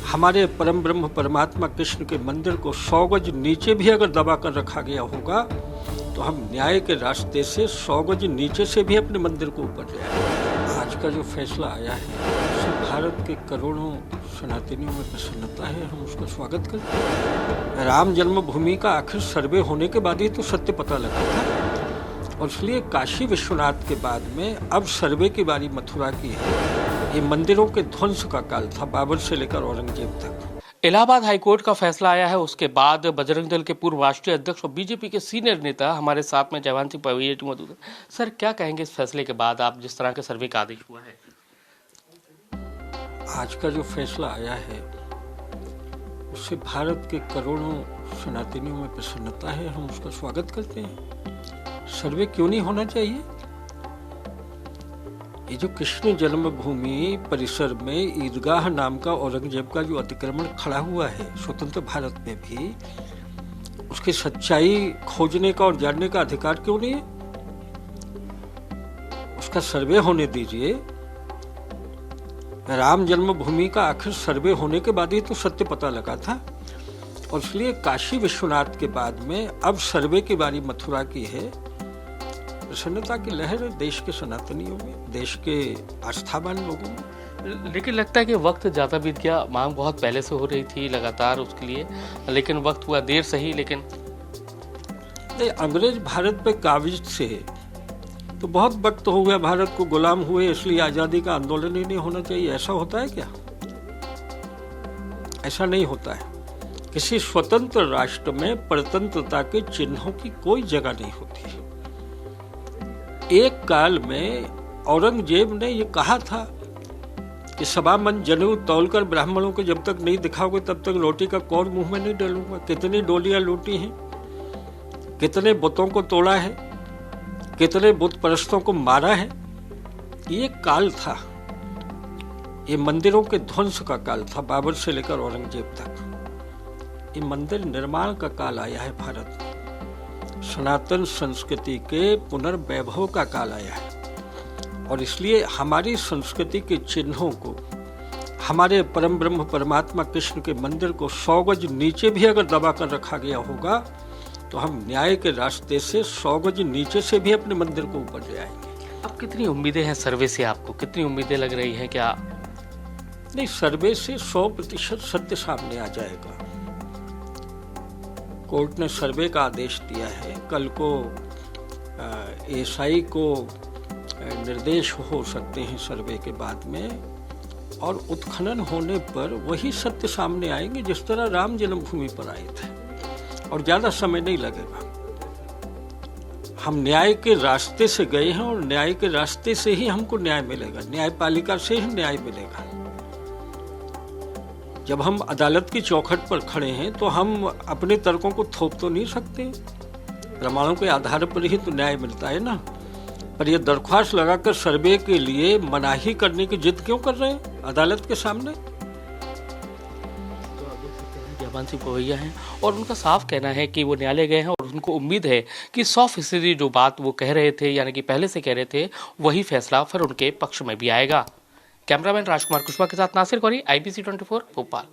हमारे परम ब्रह्म परमात्मा कृष्ण के मंदिर को 100 गज नीचे भी अगर दबा कर रखा गया होगा तो हम न्याय के रास्ते से 100 गज नीचे से भी अपने मंदिर को ऊपर ले आए। आज का जो फैसला आया है उससे भारत के करोड़ों सनातनियों में प्रसन्नता है, हम उसका स्वागत करते हैं। राम जन्मभूमि का आखिर सर्वे होने के बाद ही तो सत्य पता लगा था, और इसलिए काशी विश्वनाथ के बाद में अब सर्वे की बारी मथुरा की है। ये मंदिरों के ध्वंस का काल था, बाबर से लेकर औरंगजेब तक। इलाहाबाद हाईकोर्ट का फैसला आया है, उसके बाद बजरंग दल के पूर्व राष्ट्रीय अध्यक्ष और बीजेपी के सीनियर नेता हमारे साथ में जयवंत सिंह पवैया जी मौजूद है। सर, क्या कहेंगे इस फैसले के बाद, आप जिस तरह के सर्वे का आदेश हुआ है? आज का जो फैसला आया है उससे भारत के करोड़ों सनातनियों में प्रसन्नता है, हम उसका स्वागत करते हैं। सर्वे क्यों नहीं होना चाहिए? ये जो कृष्ण जन्मभूमि परिसर में ईदगाह नाम का औरंगजेब का जो अतिक्रमण खड़ा हुआ है स्वतंत्र भारत में भी, उसकी सच्चाई खोजने का और जानने का अधिकार क्यों नहीं है? उसका सर्वे होने दीजिए। राम जन्मभूमि का आखिर सर्वे होने के बाद ही तो सत्य पता लगा था, और इसलिए काशी विश्वनाथ के बाद में अब सर्वे की बारी मथुरा की है। प्रसन्नता की लहर है देश के सनातनियों में, देश के आस्थावान लोगों में। लेकिन लगता है कि वक्त ज़्यादा बीत गया, मांग बहुत पहले से हो रही थी लगातार उसके लिए, लेकिन वक्त हुआ देर सही। लेकिन अंग्रेज भारत पे काबिज थे तो बहुत वक्त हो गया, भारत को गुलाम हुए, इसलिए आजादी का आंदोलन ही नहीं होना चाहिए। ऐसा होता है क्या? ऐसा नहीं होता है। किसी स्वतंत्र राष्ट्र में परतंत्रता के चिन्हों की कोई जगह नहीं होती। एक काल में औरंगजेब ने ये कहा था कि सबामन जनेऊ तौलकर ब्राह्मणों को जब तक नहीं दिखाओगे तब तक रोटी का कौर मुंह में नहीं डालूंगा। कितनी डोलियां लूटी हैं, कितने बुतों को तोड़ा है, कितने बुत परस्तों को मारा है। ये काल था, ये मंदिरों के ध्वंस का काल था, बाबर से लेकर औरंगजेब तक। ये मंदिर निर्माण का काल आया है भारत में। सनातन संस्कृति के पुनर्वैभव का काल आया है, और इसलिए हमारी संस्कृति के चिन्हों को, हमारे परम ब्रह्म परमात्मा कृष्ण के मंदिर को 100 गज नीचे भी अगर दबा कर रखा गया होगा तो हम न्याय के रास्ते से 100 गज नीचे से भी अपने मंदिर को ऊपर ले आएंगे। अब कितनी उम्मीदें हैं सर्वे से? आपको कितनी उम्मीदें लग रही हैं? क्या नहीं, सर्वे से 100% सत्य सामने आ जाएगा। कोर्ट ने सर्वे का आदेश दिया है, कल को एएसआई को निर्देश हो सकते हैं सर्वे के बाद में, और उत्खनन होने पर वही सत्य सामने आएंगे जिस तरह राम जन्मभूमि पर आए थे, और ज्यादा समय नहीं लगेगा। हम न्याय के रास्ते से गए हैं, और न्याय के रास्ते से ही हमको न्याय मिलेगा, न्यायपालिका से ही न्याय मिलेगा। जब हम अदालत की चौखट पर खड़े हैं तो हम अपने तर्कों को थोप तो नहीं सकते, प्रमाणों के आधार पर ही तो न्याय मिलता है ना। पर यह दरख्वास्त लगाकर सर्वे के लिए मनाही करने की जिद क्यों कर रहे हैं अदालत के सामने? जयवंत सिंह पवैया हैं, और उनका साफ कहना है कि वो न्यायालय गए हैं और उनको उम्मीद है कि 100% जो बात वो कह रहे थे, यानी कि पहले से कह रहे थे, वही फैसला फिर उनके पक्ष में भी आएगा। कैमरामैन राजकुमार कुशवाहा के साथ नासिर गौरी, IBC 24 भोपाल।